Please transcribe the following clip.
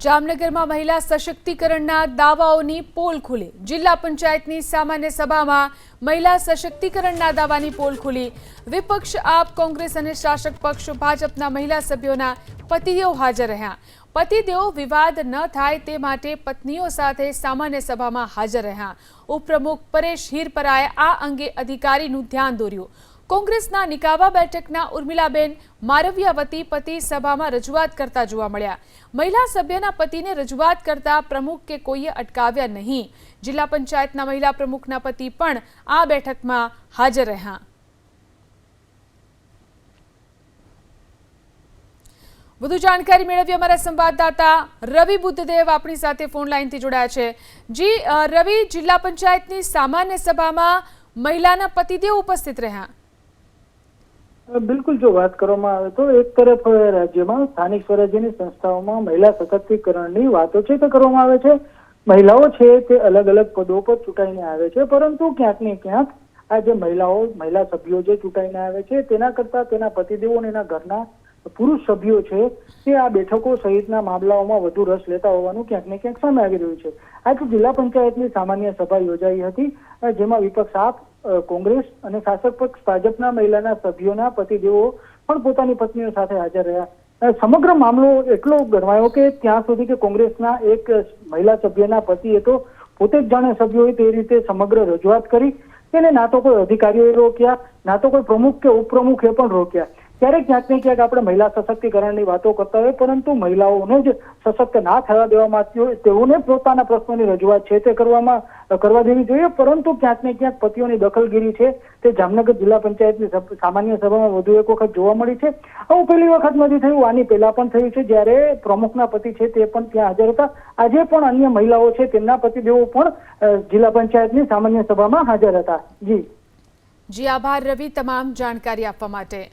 જામનગરમાં મહિલા સશક્તિકરણના દાવાઓની પોલ ખુલી। જિલ્લા પંચાયતની સામાન્ય સભામાં મહિલા સશક્તિકરણના દાવાની પોલ ખુલી। વિપક્ષ આપ કોંગ્રેસ અને શાસક પક્ષ ભાજપના મહિલા સભ્યોના પતિદેવો હાજર રહ્યા। પતિદેવો વિવાદ ન થાય તે માટે પત્નીઓ સાથે સામાન્ય સભામાં હાજર રહ્યા। ઉપપ્રમુખ પરેશ હીરપરાએ આ અંગે અધિકારીનું ધ્યાન દોર્યું। કોંગ્રેસના નિકાવા બેઠકના ઉર્મિલાબેન મારવિયાવતી પતિ સભામાં રજૂઆત કરતા જોવા મળ્યા। મહિલા સભ્યના પતિને રજૂઆત કરતા પ્રમુખ કે કોઈએ અટકાવ્યા નહીં। જિલ્લા પંચાયતના મહિલા પ્રમુખના પતિ પણ આ બેઠકમાં હાજર રહ્યા। વધુ જાણકારી મેળવી અમારા સંવાદદાતા રવિ બુદ્ધદેવ આપણી સાથે ફોન લાઈનથી જોડાયા છે। જી રવિ, જિલ્લા પંચાયતની સામાન્ય સભામાં મહિલાના પતિદેવ ઉપસ્થિત રહ્યા। बिल्कुल जो बात કરવામાં આવે તો એક તરફ રાજ્યમાં સ્થાનિક સ્વરાજ્યની સંસ્થાઓમાં મહિલા સશક્તિકરણની વાતો છે તે કરવામાં આવે છે। મહિલાઓ છે તે અલગ અલગ પદો પર ચૂંટાઈને આવે છે, પરંતુ ક્યાંક ને ક્યાંક આ જે મહિલા સભ્યો જે ચૂંટાઈને આવે છે તેના કરતા તેના પતિદેવો અને એના ઘરના પુરુષ સભ્યો છે તે આ બેઠકો સહિતના મામલાઓમાં વધુ રસ લેતા હોવાનું ક્યાંક ને ક્યાંક સામે આવી રહ્યું છે। આજે જિલ્લા પંચાયતની સામાન્ય સભા યોજાઈ હતી, જેમાં વિપક્ષ આપ કોંગ્રેસ અને શાસક પક્ષ ભાજપના મહિલાના સભ્યોના પતિદેવો પણ પોતાની પત્નીઓ સાથે હાજર રહ્યા। સમગ્ર મામલો એટલો ગણવાયો કે ત્યાં સુધી કે કોંગ્રેસના એક મહિલા સભ્યના પતિએ તો પોતે જ જાણે સભ્યોએ તે રીતે સમગ્ર રજૂઆત કરી, તેને ના તો કોઈ અધિકારીઓએ રોક્યા, ના તો કોઈ પ્રમુખ કે ઉપપ્રમુખે પણ રોક્યા। ત્યારે ક્યાંક ને ક્યાંક આપણે મહિલા સશક્તિકરણની વાતો કરતા હોય, પરંતુ મહિલાઓને જ સશક્ત ના થવા દેવામાં આવતી હોય તેઓને પોતાના પ્રશ્નોની રજૂઆત છે તે કરવા દેવી જોઈએ। પરંતુ ક્યાંક ને ક્યાંક પતિઓની દખલગીરી છે તે જામનગર જિલ્લા પંચાયતની સામાન્ય સભામાં વધુ એક વખત જોવા મળી છે। આવું પહેલી વખત નથી થયું, આની પહેલા પણ થયું છે જ્યારે પ્રમુખના પતિ છે તે પણ ત્યાં હાજર હતા। આજે પણ અન્ય મહિલાઓ છે તેમના પતિદેવો પણ જિલ્લા પંચાયતની સામાન્ય સભામાં હાજર હતા। જી આભાર રવિ તમામ જાણકારી આપવા માટે।